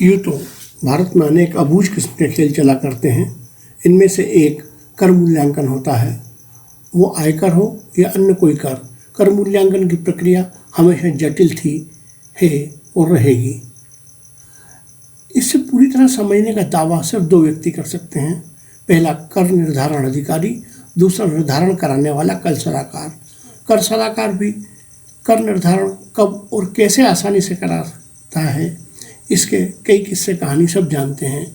यूँ तो भारत में अनेक अबूझ किस्म के खेल चला करते हैं। इनमें से एक कर मूल्यांकन होता है। वो आयकर हो या अन्य कोई कर मूल्यांकन की प्रक्रिया हमेशा जटिल थी, है और रहेगी। इसे पूरी तरह समझने का दावा सिर्फ दो व्यक्ति कर सकते हैं। पहला कर निर्धारण अधिकारी, दूसरा निर्धारण कराने वाला कर सलाहकार। कर सलाहकार भी कर निर्धारण कब और कैसे आसानी से कराता है, इसके कई किस्से कहानी सब जानते हैं।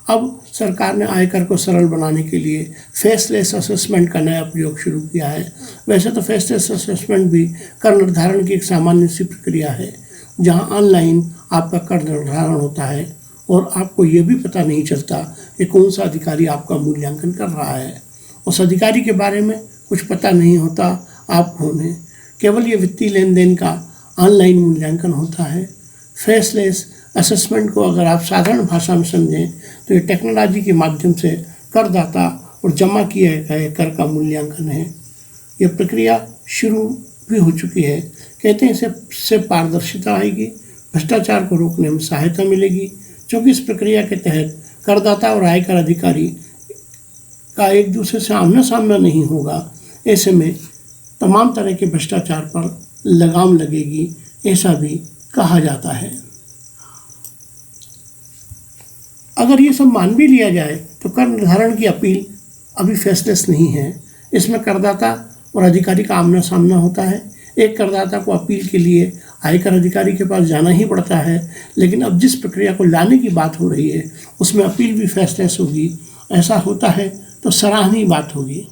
अब सरकार ने आयकर को सरल बनाने के लिए फेसलेस असेसमेंट का नया प्रयोग शुरू किया है। वैसे तो फेसलेस असेसमेंट भी कर निर्धारण की एक सामान्य सी प्रक्रिया है, जहां ऑनलाइन आपका कर निर्धारण होता है और आपको ये भी पता नहीं चलता कि कौन सा अधिकारी आपका मूल्यांकन कर रहा है। उस अधिकारी के बारे में कुछ पता नहीं होता आप कौन हैं, केवल ये वित्तीय लेन देन का ऑनलाइन मूल्यांकन होता है। फेसलेस असेसमेंट को अगर आप साधारण भाषा में समझें तो ये टेक्नोलॉजी के माध्यम से करदाता और जमा किए गए कर का मूल्यांकन है। ये प्रक्रिया शुरू भी हो चुकी है। कहते हैं इससे पारदर्शिता आएगी, भ्रष्टाचार को रोकने में सहायता मिलेगी, क्योंकि इस प्रक्रिया के तहत करदाता और आयकर अधिकारी का एक दूसरे से आमना सामना नहीं होगा। ऐसे में तमाम तरह के भ्रष्टाचार पर लगाम लगेगी, ऐसा भी कहा जाता है। अगर ये सब मान भी लिया जाए तो कर निर्धारण की अपील अभी फेसलेस नहीं है। इसमें करदाता और अधिकारी का आमना सामना होता है। एक करदाता को अपील के लिए आयकर अधिकारी के पास जाना ही पड़ता है, लेकिन अब जिस प्रक्रिया को लाने की बात हो रही है उसमें अपील भी फेसलेस होगी। ऐसा होता है तो सराहनीय बात होगी।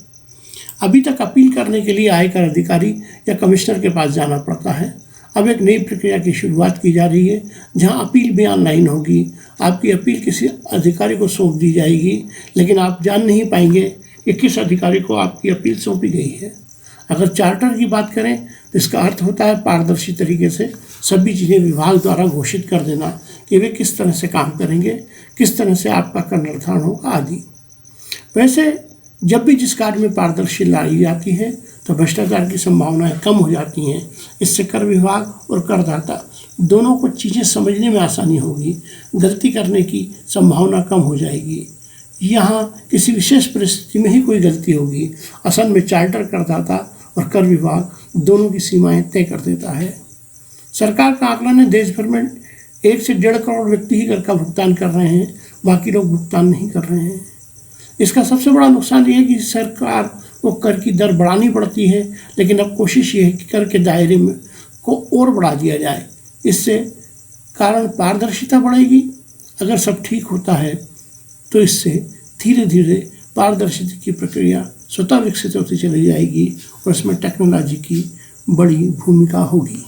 अभी तक अपील करने के लिए आयकर अधिकारी या कमिश्नर के पास जाना पड़ता है। अब एक नई प्रक्रिया की शुरुआत की जा रही है, जहां अपील भी ऑनलाइन होगी। आपकी अपील किसी अधिकारी को सौंप दी जाएगी, लेकिन आप जान नहीं पाएंगे कि किस अधिकारी को आपकी अपील सौंपी गई है। अगर चार्टर की बात करें तो इसका अर्थ होता है पारदर्शी तरीके से सभी चीज़ें विभाग द्वारा घोषित कर देना कि वे किस तरह से काम करेंगे, किस तरह से आपका कर निर्धारण होगा आदि। वैसे जब भी जिस कार्य में पारदर्शी लाई जाती है तो भ्रष्टाचार की संभावनाएं कम हो जाती हैं। इससे कर विभाग और करदाता दोनों को चीज़ें समझने में आसानी होगी, गलती करने की संभावना कम हो जाएगी। यहाँ किसी विशेष परिस्थिति में ही कोई गलती होगी। असल में चार्टर करदाता और कर विभाग दोनों की सीमाएं तय कर देता है। सरकार का आकलन है देश भर में 1 से 1.5 करोड़ व्यक्ति ही कर का भुगतान कर रहे हैं, बाकी लोग भुगतान नहीं कर रहे हैं। इसका सबसे बड़ा नुकसान ये है कि सरकार को कर की दर बढ़ानी पड़ती है, लेकिन अब कोशिश ये है कि कर के दायरे में को और बढ़ा दिया जाए। इससे कारण पारदर्शिता बढ़ेगी। अगर सब ठीक होता है तो इससे धीरे धीरे पारदर्शिता की प्रक्रिया स्वतः विकसित होती चली जाएगी और इसमें टेक्नोलॉजी की बड़ी भूमिका होगी।